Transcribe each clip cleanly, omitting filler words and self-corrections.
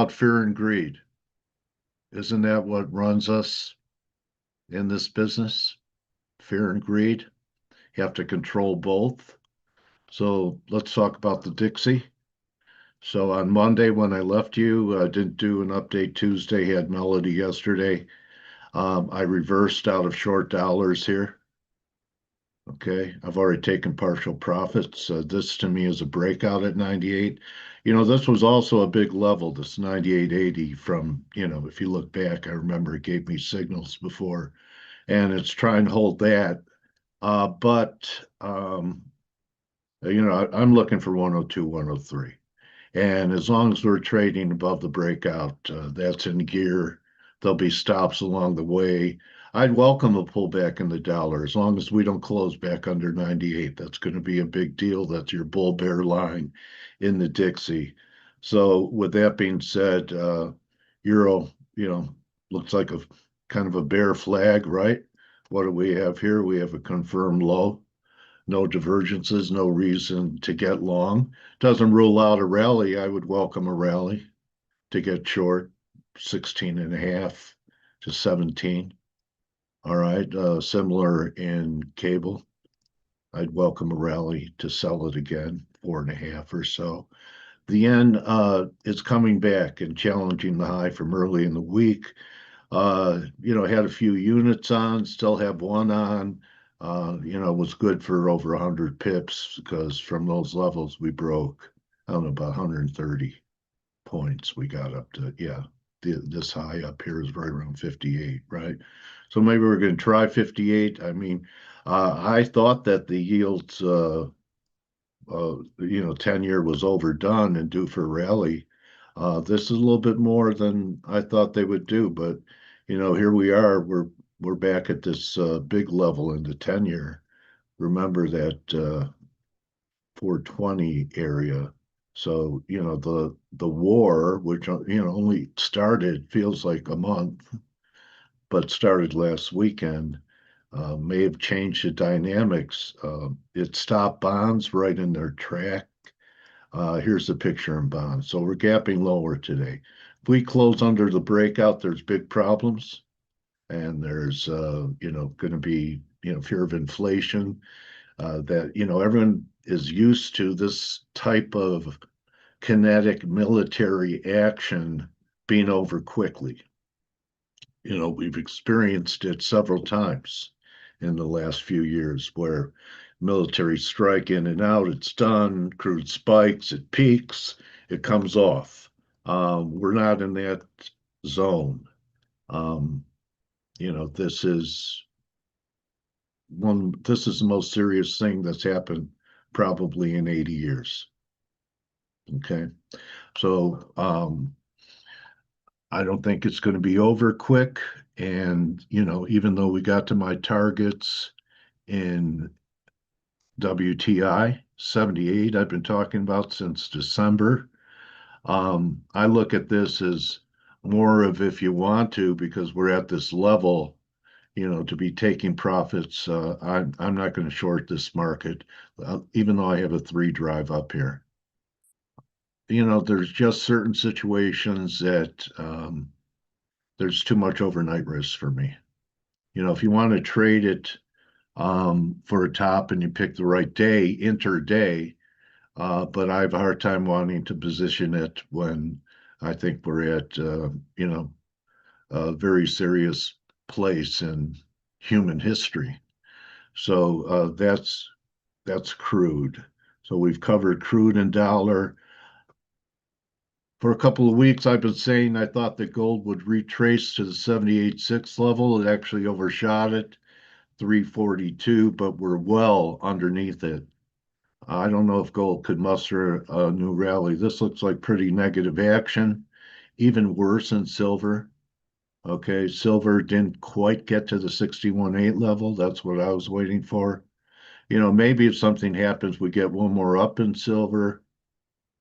about fear and greed. Isn't that what runs us in this business? Fear and greed. You have to control both. So let's talk about the Dixie. So on Monday, when I left you, I didn't do an update Tuesday, had Melody yesterday. I reversed out of short dollars here. Okay, I've already taken partial profits. This to me is a breakout at 98. This was also a big level, this 98.80 from, if you look back, I remember it gave me signals before, and it's trying to hold that. But I'm looking for 102, 103. And as long as we're trading above the breakout, that's in gear. There'll be stops along the way. I'd welcome a pullback in the dollar as long as we don't close back under 98. That's going to be a big deal. That's your bull bear line in the Dixie. So with that being said, Euro, looks like a kind of a bear flag, right? What do we have here? We have a confirmed low. No divergences, no reason to get long. Doesn't rule out a rally. I would welcome a rally to get short 16 and a half to 17. All right. Similar in cable. I'd welcome a rally to sell it again, 4.5 or so. The yen is coming back and challenging the high from early in the week. Had a few units on, still have one on. Was good for over 100 pips because from those levels we broke, I don't know, about 130 points. We got up to, this high up here is right around 58, right? So maybe we're going to try 58. I mean, I thought that the yields, 10-year was overdone and due for a rally. This is a little bit more than I thought they would do, but here we are. We're back at this big level in the 10-year. Remember that 420 area. So the war, which only started feels like a month, but started last weekend, may have changed the dynamics. It stopped bonds right in their track. Here's the picture in bonds. So we're gapping lower today. If we close under the breakout, there's big problems, and there's going to be fear of inflation. That everyone is used to this type of kinetic military action being over quickly. We've experienced it several times in the last few years where military strike in and out, it's done, crude spikes, it peaks, it comes off. We're not in that zone. This is the most serious thing that's happened probably in 80 years. Okay. So I don't think it's going to be over quick. And, even though we got to my targets in WTI 78, I've been talking about since December. I look at this as more of if you want to, because we're at this level, to be taking profits. I'm not going to short this market, even though I have a 3 drive up here. There's just certain situations that there's too much overnight risk for me. If you want to trade it for a top and you pick the right day, intraday, but I have a hard time wanting to position it when I think we're at, a very serious place in human history. So that's crude. So we've covered crude and dollar. For a couple of weeks, I've been saying I thought that gold would retrace to the 78.6 level. It actually overshot it, 342, but we're well underneath it. I don't know if gold could muster a new rally. This looks like pretty negative action, even worse in silver. Okay, silver didn't quite get to the 61.8 level. That's what I was waiting for. Maybe if something happens, we get one more up in silver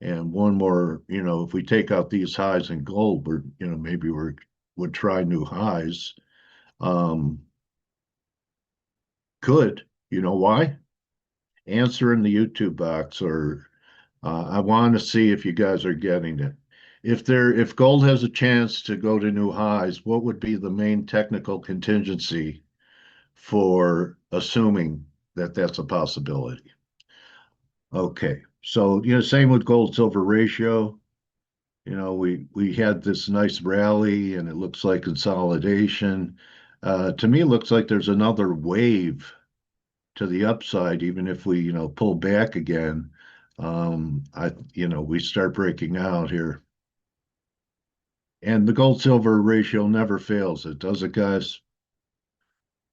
and one more, if we take out these highs in gold, maybe would try new highs. Could. You know why? Answer in the YouTube box, or I want to see if you guys are getting it. if gold has a chance to go to new highs, what would be the main technical contingency for assuming that that's a possibility? Okay. So, same with gold silver ratio. We had this nice rally and it looks like consolidation. To me, it looks like there's another wave to the upside, even if we, pull back again. We start breaking out here. And the gold silver ratio never fails. It does it, guys.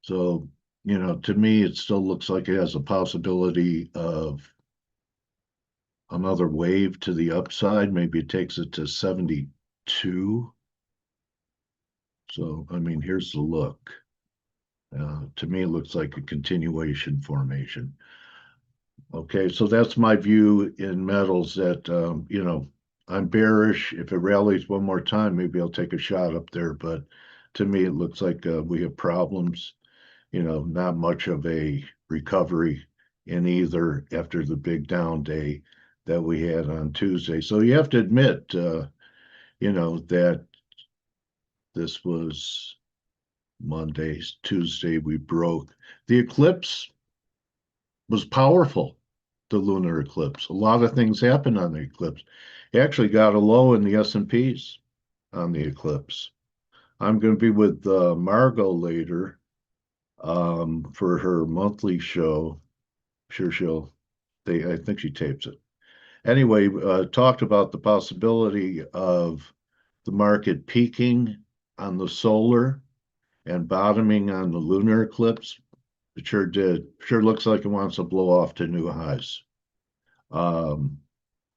So, to me, it still looks like it has a possibility of another wave to the upside. Maybe it takes it to 72. So, I mean, here's the look. To me, it looks like a continuation formation. Okay, so that's my view in metals that, I'm bearish. If it rallies one more time, maybe I'll take a shot up there. But to me, it looks like we have problems, not much of a recovery in either after the big down day that we had on Tuesday. So you have to admit, that this was Monday, Tuesday, we broke. The eclipse was powerful, the lunar eclipse. A lot of things happened on the eclipse. It actually got a low in the S&Ps on the eclipse. I'm going to be with Margot later for her monthly show. Sure, I think she tapes it. Anyway, talked about the possibility of the market peaking on the solar and bottoming on the lunar eclipse. It sure did. Sure looks like it wants to blow off to new highs.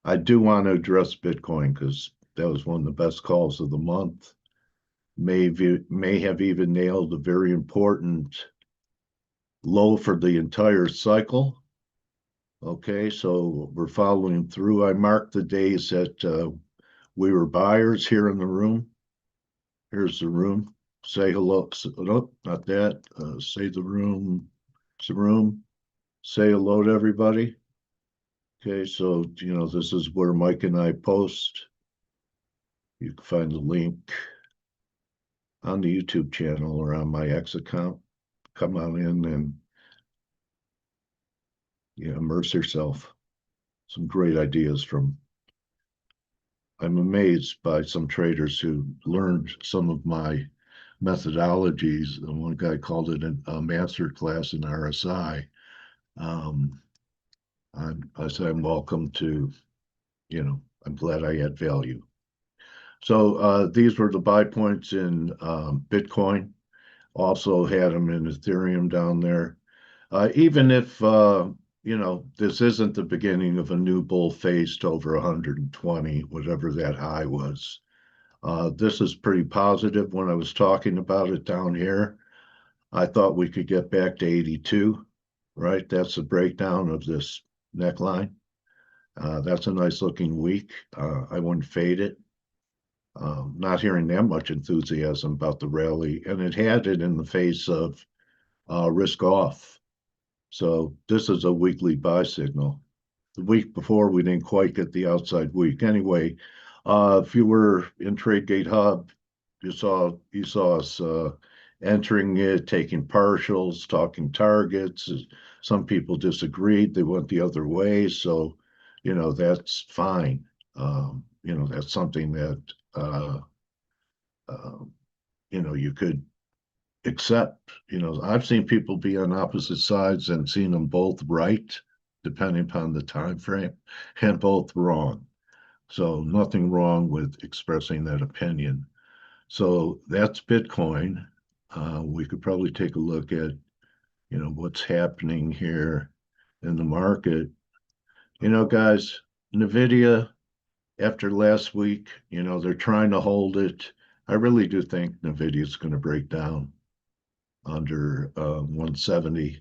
I do want to address Bitcoin because that was one of the best calls of the month. May have even nailed a very important low for the entire cycle. Okay, so we're following through. I marked the days that we were buyers here in the room. Here's the room. Say hello. Nope, not that. Say the room. It's the room. Say hello to everybody. Okay, so this is where Mike and I post. You can find the link on the YouTube channel or on my X account. Come on in and immerse yourself. Some great ideas from. I'm amazed by some traders who learned some of my methodologies. And one guy called it a master class in RSI. I say I'm welcome to, I'm glad I add value. So these were the buy points in Bitcoin. Also had them in Ethereum down there. Even if, this isn't the beginning of a new bull phase to over 120, whatever that high was. This is pretty positive. When I was talking about it down here, I thought we could get back to 82, right? That's the breakdown of this neckline. That's a nice looking week. I wouldn't fade it. Not hearing that much enthusiasm about the rally, and it had it in the face of risk off. So this is a weekly buy signal. The week before, we didn't quite get the outside week. Anyway, if you were in TradeGateHub, you saw us entering it, taking partials, talking targets. Some people disagreed; they went the other way. So, that's fine. That's something that you could accept. I've seen people be on opposite sides and seen them both right, depending upon the time frame, and both wrong. So nothing wrong with expressing that opinion. So that's Bitcoin. We could probably take a look at, what's happening here in the market. Guys, NVIDIA, after last week, they're trying to hold it. I really do think NVIDIA is going to break down under 170.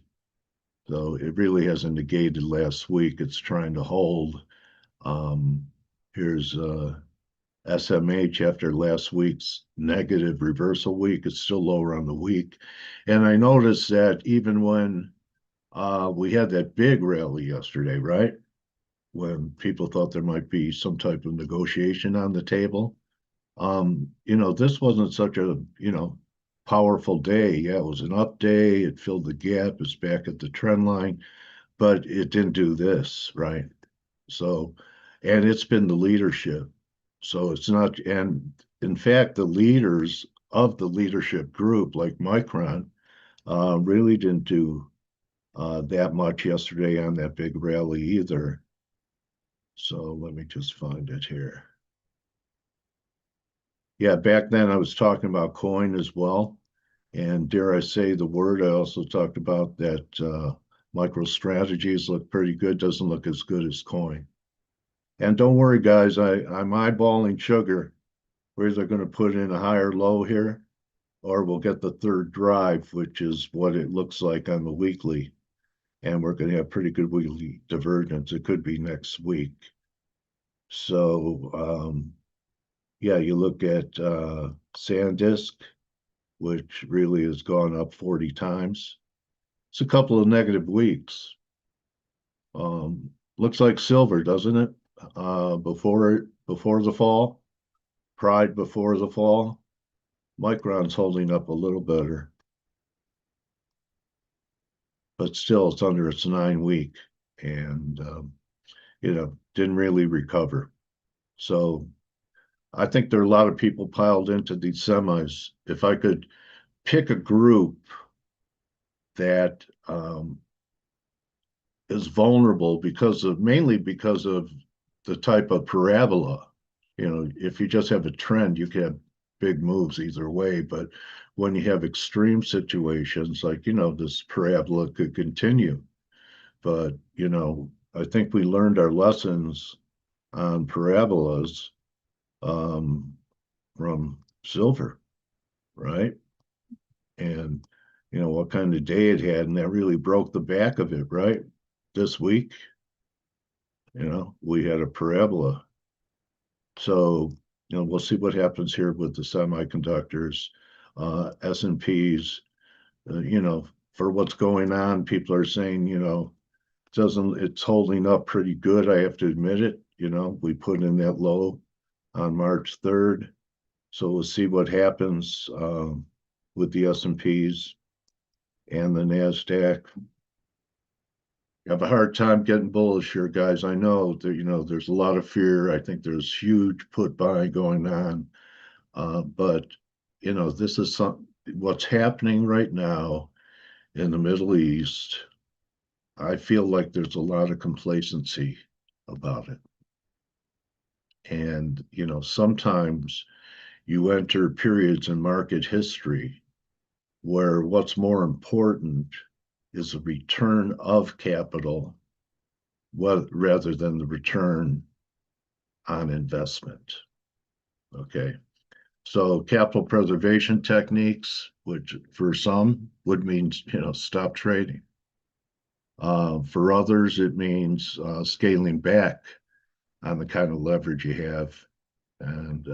So it really hasn't negated last week. It's trying to hold. Here's SMH after last week's negative reversal week. It's still lower on the week. And I noticed that even when we had that big rally yesterday, right? when people thought there might be some type of negotiation on the table. This wasn't such a, powerful day. Yeah, it was an up day. It filled the gap. It's back at the trend line, but it didn't do this, right? So, and it's been the leadership. So it's not, and in fact, the leaders of the leadership group, like Micron, really didn't do that much yesterday on that big rally either. So let me just find it here. Yeah, back then I was talking about coin as well. And dare I say the word, I also talked about that micro strategies look pretty good, doesn't look as good as coin. And don't worry, guys, I'm eyeballing sugar. We're either going to put in a higher low here or we'll get the third drive, which is what it looks like on the weekly. And we're going to have pretty good weekly divergence. It could be next week. So, yeah, you look at SanDisk, which really has gone up 40 times. It's a couple of negative weeks. Looks like silver, doesn't it? Before the fall, pride before the fall. Micron's holding up a little better, but still it's under its 9 week and didn't really recover. So I think there are a lot of people piled into these semis. If I could pick a group that is vulnerable mainly because of the type of parabola. If you just have a trend, you can have big moves either way. But when you have extreme situations, like, this parabola could continue. But, I think we learned our lessons on parabolas um, from silver, right? And, what kind of day it had, and that really broke the back of it, right? This week, we had a parabola. So, we'll see what happens here with the semiconductors, S&Ps, for what's going on. People are saying, it's holding up pretty good. I have to admit it. We put in that low on March 3rd. So we'll see what happens with the S&Ps and the NASDAQ. I have a hard time getting bullish here, guys. I know that, there's a lot of fear. I think there's huge put buying going on. But, this is what's happening right now in the Middle East. I feel like there's a lot of complacency about it. And, sometimes you enter periods in market history where what's more important is the return of capital rather than the return on investment. Okay. So capital preservation techniques, which for some would mean, stop trading. For others, it means scaling back on the kind of leverage you have and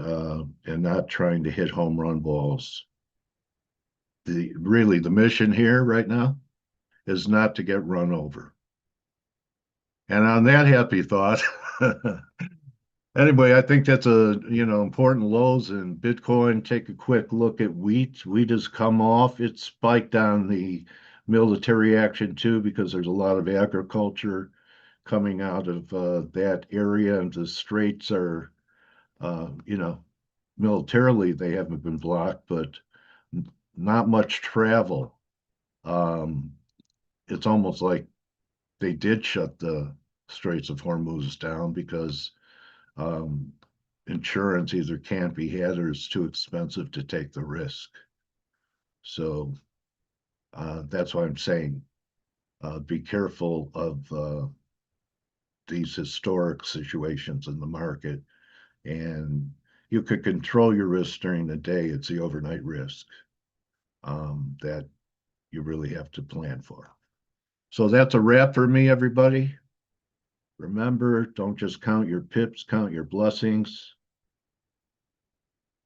not trying to hit home run balls. The mission here right now is not to get run over. And on that happy thought, anyway, I think that's important lows in Bitcoin. Take a quick look at wheat. Wheat has come off. It spiked on the military action too, because there's a lot of agriculture coming out of that area, and the straits are, militarily they haven't been blocked, but not much travel. It's almost like they did shut the Straits of Hormuz down because insurance either can't be had or it's too expensive to take the risk. So that's why I'm saying be careful of these historic situations in the market. And you could control your risk during the day. It's the overnight risk that you really have to plan for. So that's a wrap for me, everybody. Remember, don't just count your pips, count your blessings.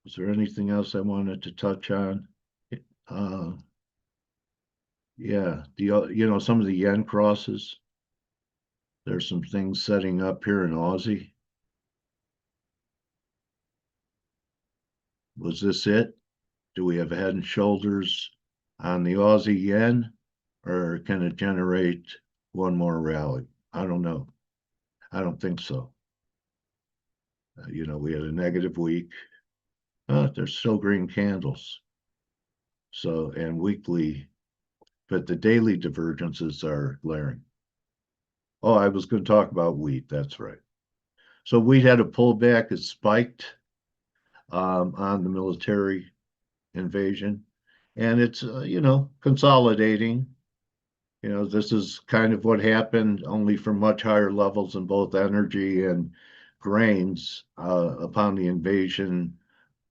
Was there anything else I wanted to touch on? Uh, yeah, some of the yen crosses. There's some things setting up here in Aussie. Was this it? Do we have head and shoulders on the Aussie yen, or can it generate one more rally? I don't know. I don't think so. We had a negative week. There's still green candles. So, and weekly, but the daily divergences are glaring. Oh, I was going to talk about wheat. That's right. So wheat had a pullback. It spiked on the military invasion, and it's consolidating. This is kind of what happened, only from much higher levels in both energy and grains upon the invasion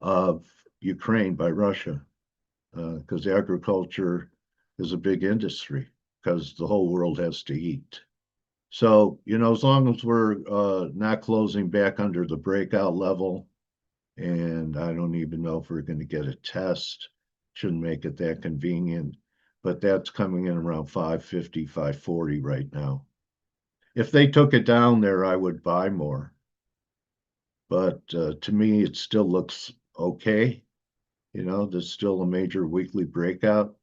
of Ukraine by Russia, because agriculture is a big industry because the whole world has to eat. So, as long as we're not closing back under the breakout level, and I don't even know if we're going to get a test, shouldn't make it that convenient, but that's coming in around 550, 540 right now. If they took it down there, I would buy more. But to me, it still looks okay. There's still a major weekly breakout.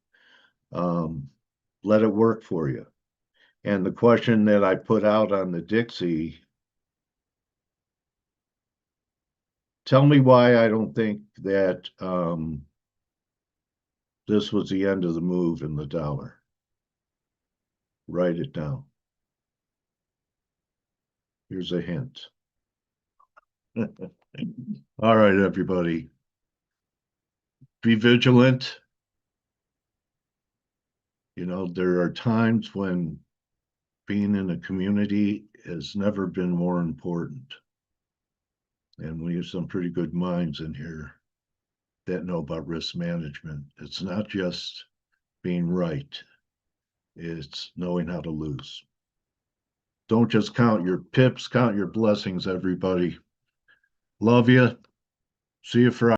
Let it work for you. And the question that I put out on the Dixie, tell me why I don't think that this was the end of the move in the dollar. Write it down. Here's a hint. All right, everybody. Be vigilant. There are times when being in a community has never been more important. And we have some pretty good minds in here that know about risk management. It's not just being right, it's knowing how to lose. Don't just count your pips, count your blessings, everybody. Love you. See you Friday.